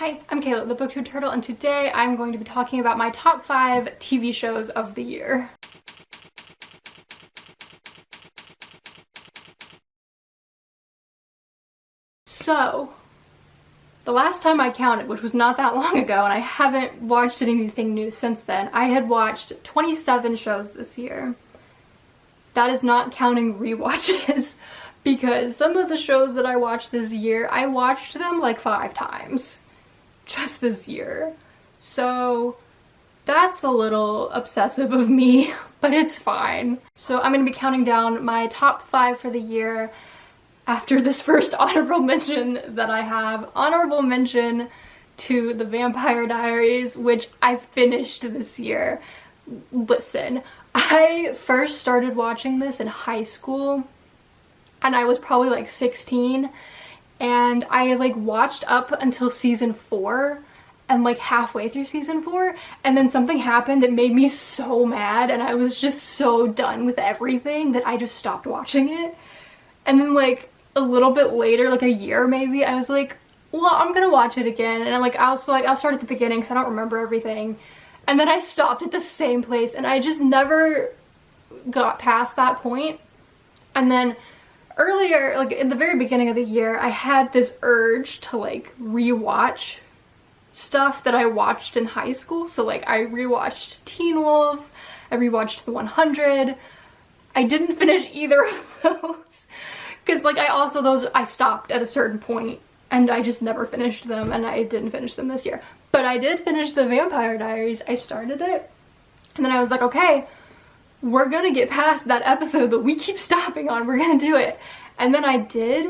Hi, I'm Kayla, the BookTube Turtle, and today I'm going to be talking about my top 5 TV shows of the year. So, the last time I counted, which was not that long ago, and I haven't watched anything new since then, I had watched 27 shows this year. That is not counting rewatches, because some of the shows that I watched this year, I watched them like 5 times. Just this year. So that's a little obsessive of me, but it's fine. So I'm going to be counting down my top 5 for the year after this first honorable mention that I have. Honorable mention to The Vampire Diaries, which I finished this year. Listen, I first started watching this in high school and I was probably like 16. And I like watched up until season 4 and like halfway through season 4, and then something happened that made me so mad and I was just so done with everything that I just stopped watching it. And then like a little bit later, like a year maybe, I was like, well, I'm gonna watch it again. And I'll start at the beginning because I don't remember everything. And then I stopped at the same place and I just never got past that point. And then earlier, like in the very beginning of the year, I had this urge to like rewatch stuff that I watched in high school. So like I rewatched Teen Wolf, I rewatched The 100. I didn't finish either of those because like I stopped at a certain point and I just never finished them, and I didn't finish them this year. But I did finish The Vampire Diaries. I started it and then I was like, okay, we're gonna get past that episode that we keep stopping on, we're gonna do it. And then I did,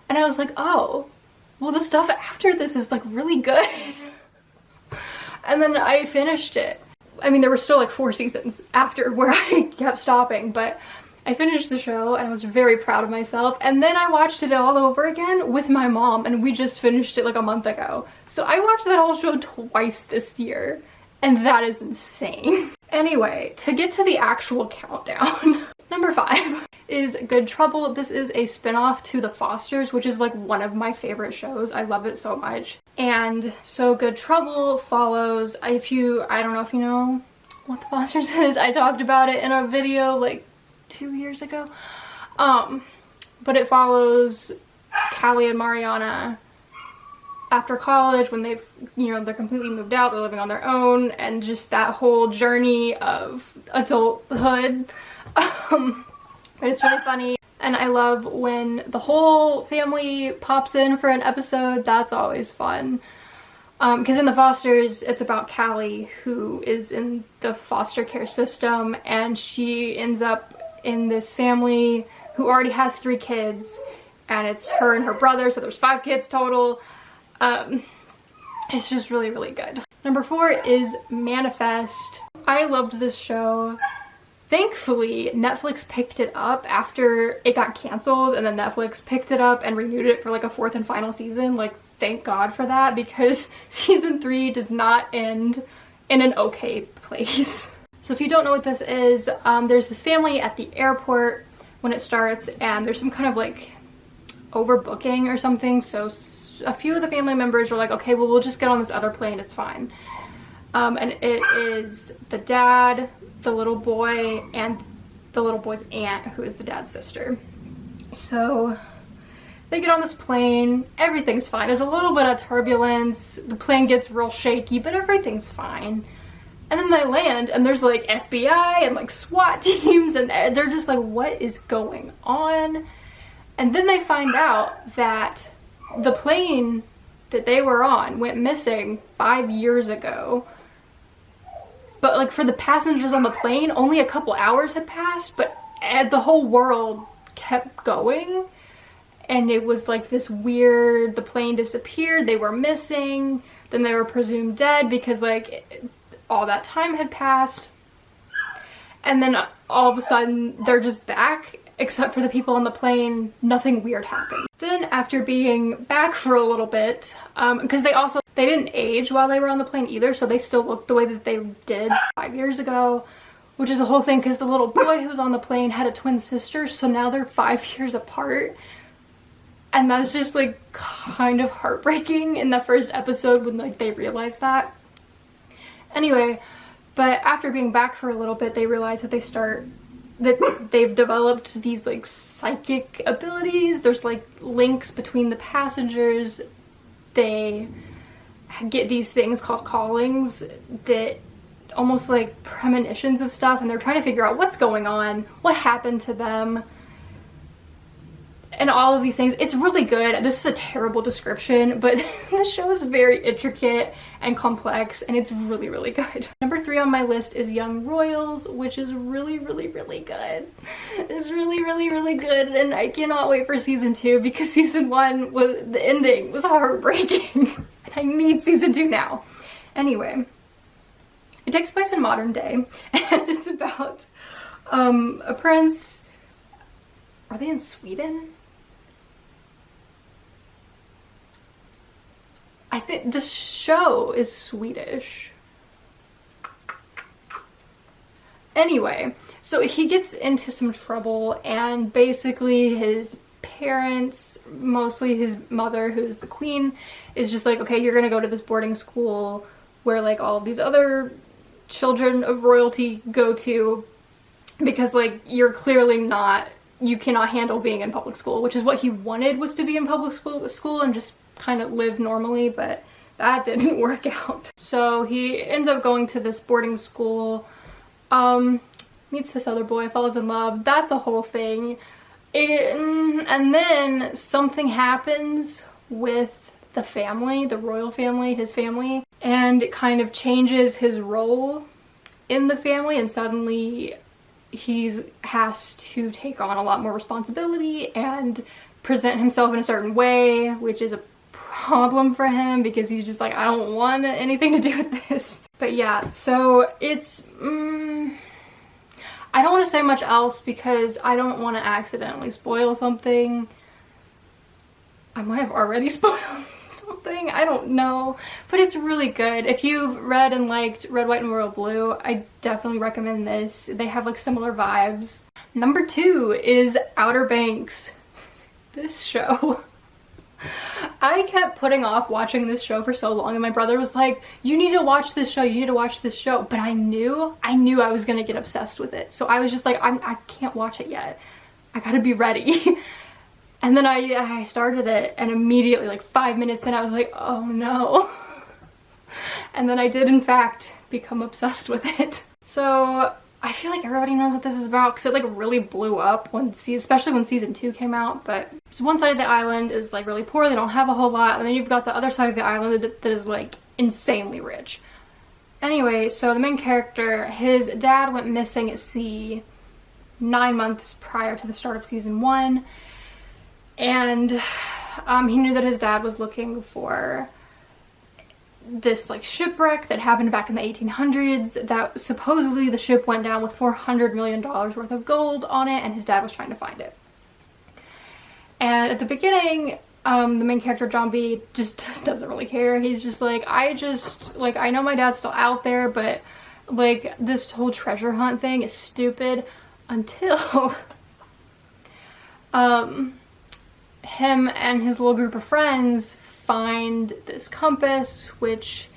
and I was like, oh, well the stuff after this is like really good. And then I finished it. I mean, there were still like 4 seasons after where I kept stopping, but I finished the show and I was very proud of myself. And then I watched it all over again with my mom, and we just finished it like a month ago. So I watched that whole show twice this year, and that is insane. Anyway, to get to the actual countdown, number 5 is Good Trouble. This is a spin-off to The Fosters, which is like one of my favorite shows. I love it so much. And so Good Trouble follows, I don't know if you know what The Fosters is. I talked about it in a video like 2 years ago. But it follows Callie and Mariana after college, when they're completely moved out, they're living on their own, and just that whole journey of adulthood. But it's really funny, and I love when the whole family pops in for an episode. That's always fun. Because in The Fosters, it's about Callie, who is in the foster care system, and she ends up in this family who already has 3 kids, and it's her and her brother, so there's 5 kids total. It's just really, really good. Number 4 is Manifest. I loved this show. Thankfully, Netflix picked it up after it got canceled, and then Netflix picked it up and renewed it for like a 4th and final season. Like, thank God for that, because season 3 does not end in an okay place. So if you don't know what this is, there's this family at the airport when it starts, and there's some kind of like overbooking or something. So a few of the family members are like, okay, well, we'll just get on this other plane, it's fine. And it is the dad, the little boy, and the little boy's aunt, who is the dad's sister. So they get on this plane, everything's fine. There's a little bit of turbulence, the plane gets real shaky, but everything's fine. And then they land, and there's like FBI and like SWAT teams, and they're just like, what is going on? And then they find out that the plane that they were on went missing 5 years ago. But like for the passengers on the plane, only a couple hours had passed, but the whole world kept going. And it was like this weird, the plane disappeared, they were missing, then they were presumed dead because like all that time had passed. And then all of a sudden they're just back, except for the people on the plane, nothing weird happened. Then after being back for a little bit, because they didn't age while they were on the plane either, so they still looked the way that they did 5 years ago, which is a whole thing because the little boy who was on the plane had a twin sister, so now they're 5 years apart. And that's just like kind of heartbreaking in the first episode when like they realize that. Anyway, but after being back for a little bit, they realize that they've developed these like psychic abilities. There's like links between the passengers. They get these things called callings that almost like premonitions of stuff, and they're trying to figure out what's going on, what happened to them, and all of these things. It's really good. This is a terrible description, but the show is very intricate and complex, and it's really, really good. Number 3 on my list is Young Royals, which is really, really, really good. It's really, really, really good, and I cannot wait for season 2 because season 1 was, the ending was heartbreaking. And I need season 2 now. Anyway, it takes place in modern day, and it's about a prince. Are they in Sweden? I think the show is Swedish. Anyway, so he gets into some trouble, and basically his parents, mostly his mother, who is the queen, is just like, okay, you're gonna go to this boarding school where like all these other children of royalty go to, because like you're clearly not, you cannot handle being in public school, which is what he wanted, was to be in public school and just kind of live normally, but that didn't work out. So he ends up going to this boarding school, meets this other boy, falls in love. That's a whole thing. And then something happens with the family, the royal family, his family, and it kind of changes his role in the family, and suddenly he has to take on a lot more responsibility and present himself in a certain way, which is a problem for him because he's just like, I don't want anything to do with this. But yeah, so it's I don't want to say much else because I don't want to accidentally spoil something. I might have already spoiled something, I don't know, but it's really good. If you've read and liked Red, White, and Royal Blue, I definitely recommend this. They have like similar vibes. Number 2 is Outer Banks. This show, I kept putting off watching this show for so long, and my brother was like, you need to watch this show, you need to watch this show. But I knew I was gonna get obsessed with it, so I was just like, I can't watch it yet, I gotta be ready. And then I started it, and immediately, like 5 minutes in, I was like, oh no. And then I did in fact become obsessed with it. So I feel like everybody knows what this is about because it like really blew up especially when season 2 came out. But so one side of the island is like really poor, they don't have a whole lot, and then you've got the other side of the island that is like insanely rich. Anyway, so the main character, his dad went missing at sea 9 months prior to the start of season 1, and he knew that his dad was looking for this like shipwreck that happened back in the 1800s, that supposedly the ship went down with $400 million worth of gold on it, and his dad was trying to find it. And at the beginning, the main character, John B, just doesn't really care. He's just like, I know my dad's still out there, but like this whole treasure hunt thing is stupid, until him and his little group of friends find this compass, which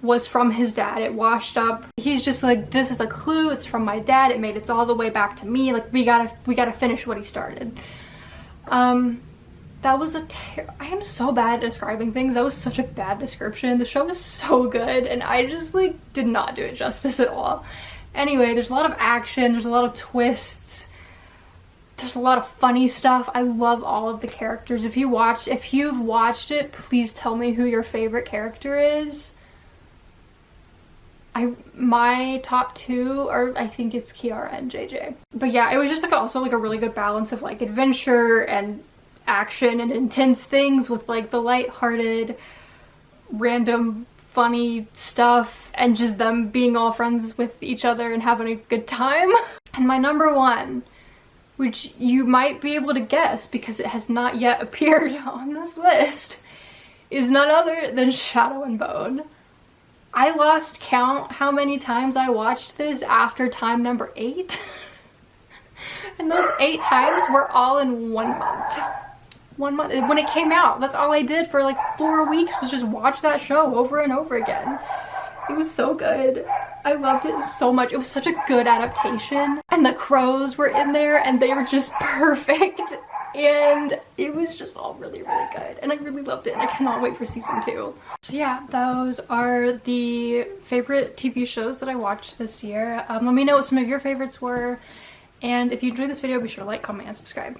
was from his dad. It washed up. He's just like, this is a clue, it's from my dad, it made it all the way back to me, like we gotta finish what he started. That was I am so bad at describing things. That was such a bad description. The show was so good, and I just like did not do it justice at all. Anyway, there's a lot of action, there's a lot of twists, there's a lot of funny stuff. I love all of the characters. If you've watched it, please tell me who your favorite character is. My top 2 are, I think it's Kiara and JJ. But yeah, it was just like also like a really good balance of like adventure and action and intense things with like the lighthearted, random, funny stuff, and just them being all friends with each other and having a good time. And my number 1, which you might be able to guess because it has not yet appeared on this list, is none other than Shadow and Bone. I lost count how many times I watched this after time number 8. And those 8 times were all in 1 month. 1 month. When it came out, that's all I did for like 4 weeks, was just watch that show over and over again. It was so good. I loved it so much. It was such a good adaptation. And the crows were in there and they were just perfect. And it was just all really, really good. And I really loved it. And I cannot wait for season 2. So yeah, those are the favorite TV shows that I watched this year. Let me know what some of your favorites were. And if you enjoyed this video, be sure to like, comment, and subscribe.